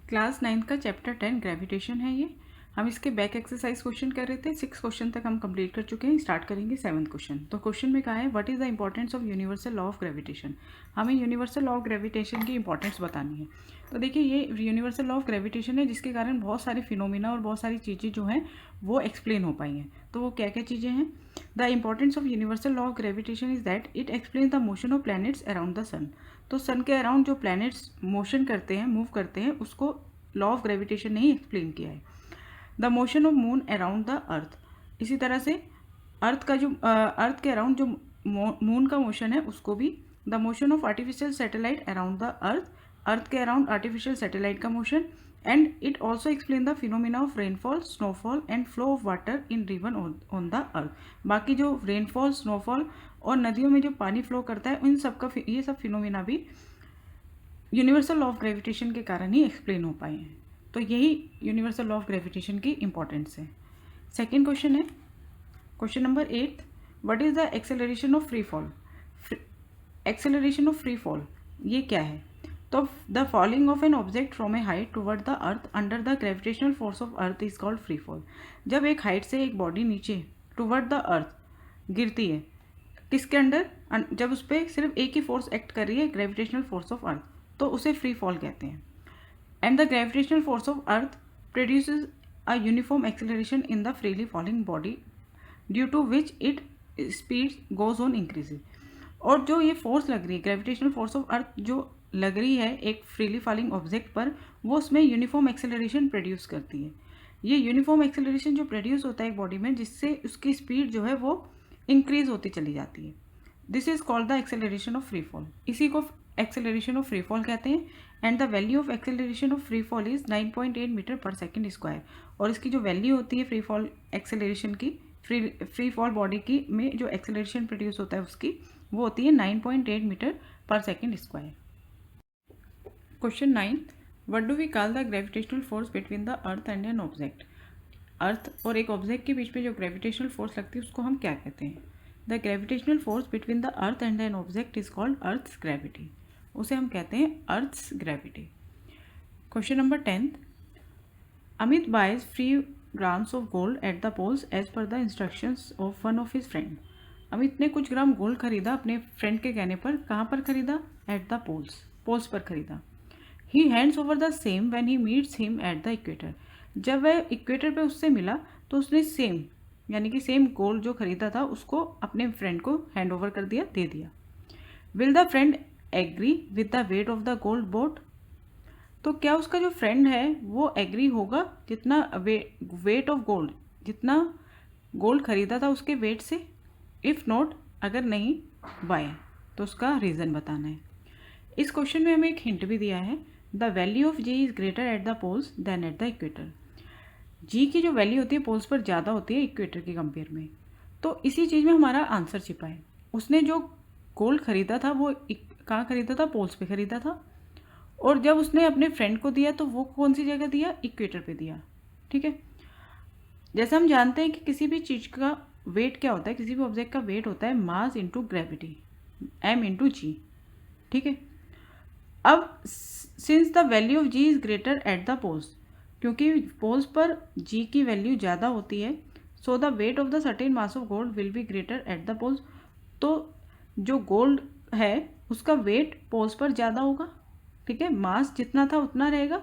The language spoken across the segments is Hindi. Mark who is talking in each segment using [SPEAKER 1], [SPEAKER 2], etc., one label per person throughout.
[SPEAKER 1] क्लास 9 का चैप्टर 10 ग्रेविटेशन है ये। हम इसके बैक एक्सरसाइज क्वेश्चन कर रहे थे। 6 क्वेश्चन तक हम कंप्लीट कर चुके हैं। स्टार्ट करेंगे 7th क्वेश्चन। तो क्वेश्चन में कहा है what is the importance of universal law of gravitation. हमें यूनिवर्सल लॉ ऑफ ग्रेविटेशन की इंपॉर्टेंस बतानी है। तो देखिए ये यूनिवर्सल लॉ ऑफ ग्रेविटेशन है जिसके कारण बहुत सारे फिनोमिना और बहुत सारी चीज़ें जो हैं वो एक्सप्लेन हो पाई हैं। तो वो क्या क्या चीज़ें हैं? The importance of universal law of gravitation is that it explain the motion of planets around the sun. तो सन के अराउंड जो प्लैनेट्स मोशन करते हैं, मूव करते हैं, उसको लॉ ऑफ ग्रेविटेशन ने ही एक्सप्लेन किया है। The motion of moon around the earth, इसी तरह से अर्थ का जो अर्थ के अराउंड जो मून का मोशन है उसको भी। The motion of artificial satellite around the earth के अराउंड आर्टिफिशियल सैटेलाइट का motion. And it also explain the phenomena of rainfall, snowfall and flow of water in river on the earth. बाकी जो रेनफॉल, स्नोफॉल और नदियों में जो पानी फ्लो करता है, इन सब का ये सब फिनोमिना भी यूनिवर्सल लॉ ऑफ ग्रेविटेशन के कारण ही एक्सप्लेन हो पाए हैं। तो यही यूनिवर्सल लॉ ऑफ ग्रेविटेशन की इंपॉर्टेंस है। सेकेंड क्वेश्चन है question number 8, what is the acceleration of free fall. Acceleration of free fall ये क्या है? तो the falling of an object from a height toward the earth under the gravitational force of earth is called free fall. जब एक हाइट से एक बॉडी नीचे टुवर्ड द अर्थ गिरती है, किसके अंडर? जब उस पर सिर्फ एक ही फोर्स एक्ट कर रही है, ग्रेविटेशनल फोर्स ऑफ अर्थ, तो उसे फ्री फॉल कहते हैं। And the gravitational force of earth produces a uniform acceleration in the freely falling body due to which it speed goes on increases. और जो ये फोर्स लग रही है, ग्रेविटेशनल फोर्स ऑफ अर्थ जो लग रही है एक फ्रीली फॉलिंग ऑब्जेक्ट पर, वो उसमें यूनिफॉर्म एक्सेलरेशन प्रोड्यूस करती है। ये यूनिफॉर्म एक्सेलरेशन जो प्रोड्यूस होता है एक बॉडी में, जिससे उसकी स्पीड जो है वो इंक्रीज होती चली जाती है, this is called the acceleration of free fall. इसी को एक्सेलरेशन ऑफ फ्री फॉल कहते हैं। And the value of acceleration of free fall is 9.8 metre per second square. और इसकी जो वैल्यू होती है फ्री फॉल एक्सेलरेशन की, फ्री फॉल बॉडी की में जो एक्सेलरेशन प्रोड्यूस होता है उसकी, वो होती है 9.8 metre per second square. Question 9, what do we call the gravitational force between the earth and an object. Earth और एक ऑब्जेक्ट के बीच में जो ग्रेविटेशनल फोर्स लगती है उसको हम क्या कहते हैं? The gravitational force between the earth and an object is called earth's gravity. उसे हम कहते हैं earth's gravity. Question number 10, Amit buys free grams of gold at the poles as per the instructions of one of his friend. Amit ने कुछ ग्राम गोल्ड खरीदा अपने फ्रेंड के कहने पर। कहाँ पर खरीदा? एट द पोल्स पर खरीदा। He hands over the same when he meets him at the equator. जब वह इक्वेटर पे उससे मिला तो उसने सेम यानी कि सेम गोल्ड जो खरीदा था उसको अपने फ्रेंड को हैंड ओवर कर दिया, दे दिया। Will the friend agree with the weight of the gold bought. तो क्या उसका जो फ्रेंड है वो एग्री होगा जितना वेट ऑफ गोल्ड, जितना गोल्ड खरीदा था उसके वेट से? इफ़ नॉट, अगर नहीं, वाई? तो उसका रीज़न बताना है। इस क्वेश्चन में हमें एक हिंट भी दिया है, the value of G is greater at the poles than at the equator. G की जो वैल्यू होती है पोल्स पर ज़्यादा होती है इक्वेटर के कंपेयर में। तो इसी चीज़ में हमारा आंसर छिपा है। उसने जो गोल्ड खरीदा था वो कहाँ खरीदा था? पोल्स पे खरीदा था। और जब उसने अपने फ्रेंड को दिया तो वो कौन सी जगह दिया? इक्वेटर पे दिया। ठीक है। जैसे हम जानते हैं कि किसी भी चीज़ का वेट क्या होता है, किसी भी ऑब्जेक्ट का वेट होता है mass into gravity, m into G. ठीक है। अब since the value of G is greater at the poles, क्योंकि पोल्स पर जी की वैल्यू ज़्यादा होती है, so the weight of the certain mass of gold will be greater at the poles. तो जो गोल्ड है उसका वेट पोल्स पर ज़्यादा होगा। ठीक है। मास जितना था उतना रहेगा,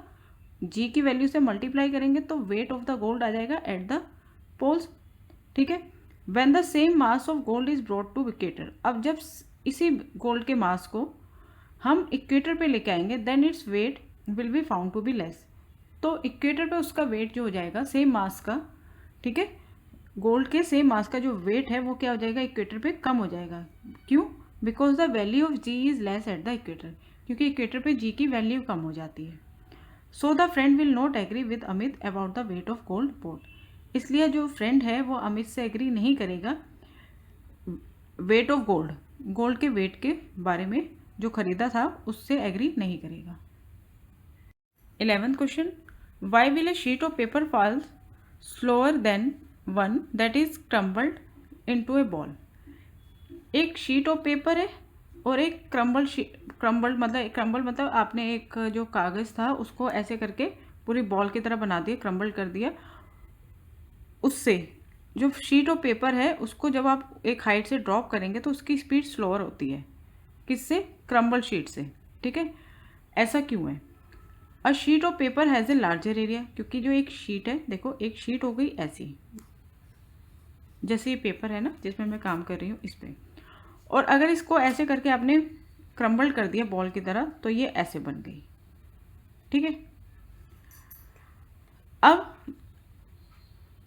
[SPEAKER 1] जी की वैल्यू से मल्टीप्लाई करेंगे तो वेट ऑफ द गोल्ड आ जाएगा एट द पोल्स। ठीक है। When the same mass of gold is brought to equator, अब जब इसी गोल्ड के मास को हम इक्वेटर पे लेके आएंगे then its weight will be found to be less. तो इक्वेटर पे उसका वेट जो हो जाएगा सेम मास का, ठीक है, गोल्ड के सेम मास का जो वेट है वो क्या हो जाएगा? इक्वेटर पे कम हो जाएगा। क्यों? Because the value of G is less at the equator, क्योंकि इक्वेटर पे जी की वैल्यू कम हो जाती है। So the friend will not agree with Amit about the weight of gold bought. इसलिए जो फ्रेंड है वो अमित से एग्री नहीं करेगा वेट ऑफ गोल्ड, गोल्ड के वेट के बारे में, जो खरीदा था उससे एग्री नहीं करेगा। 11th question, why will a sheet of paper fall slower than one that is crumbled into a ball. एक शीट ऑफ पेपर है और एक क्रम्बल मतलब आपने एक जो कागज़ था उसको ऐसे करके पूरी बॉल की तरह बना दिया, क्रम्बल कर दिया। उससे जो शीट ऑफ पेपर है उसको जब आप एक हाइट से ड्रॉप करेंगे तो उसकी स्पीड स्लोअर होती है। किससे? क्रम्बल शीट से। ठीक है, ऐसा क्यों है? A sheet of paper has a larger area, क्योंकि जो एक शीट है, देखो एक शीट हो गई ऐसी, जैसे ये पेपर है ना जिसमें मैं काम कर रही हूँ इस पर, और अगर इसको ऐसे करके आपने क्रम्बल कर दिया बॉल की तरह तो ये ऐसे बन गई। ठीक है, अब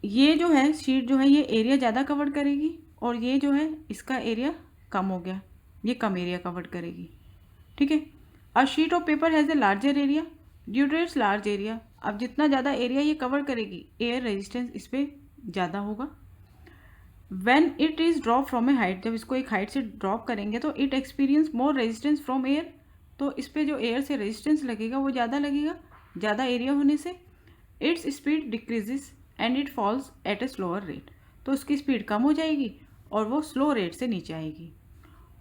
[SPEAKER 1] ये जो है शीट जो है ये एरिया ज़्यादा कवर करेगी और ये जो है इसका एरिया कम हो गया, ये कम एरिया कवर करेगी। ठीक है, a sheet of paper has a larger area due to its large area. अब जितना ज़्यादा एरिया ये कवर करेगी एयर रेजिस्टेंस इस पर ज़्यादा होगा। When it is drop from a height, जब इसको एक हाइट से ड्रॉप करेंगे तो it experience more resistance from air, तो इस पर जो एयर से रेजिस्टेंस लगेगा वो ज़्यादा लगेगा, ज़्यादा एरिया होने से। Its speed decreases and it falls at a slower rate, तो उसकी स्पीड कम हो जाएगी और वो स्लो रेट से नीचे आएगी।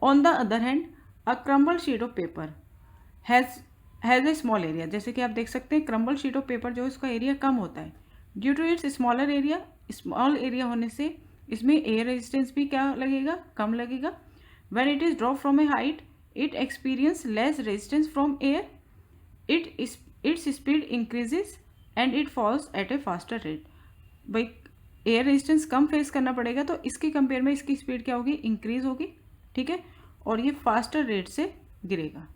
[SPEAKER 1] On the other hand a crumble sheet of paper has A small area, जैसे कि आप देख सकते हैं क्रम्बल शीट ऑफ पेपर जो है उसका एरिया कम होता है due to its smaller area. Small area होने से इसमें एयर रेजिस्टेंस भी क्या लगेगा? कम लगेगा। When it is drop from a height it experience less resistance from air, its speed increases and it falls at a faster rate. भाई एयर रेजिस्टेंस कम फेस करना पड़ेगा तो इसकी कंपेयर में इसकी स्पीड क्या होगी? इंक्रीज होगी। ठीक है, और ये फास्टर रेट से गिरेगा।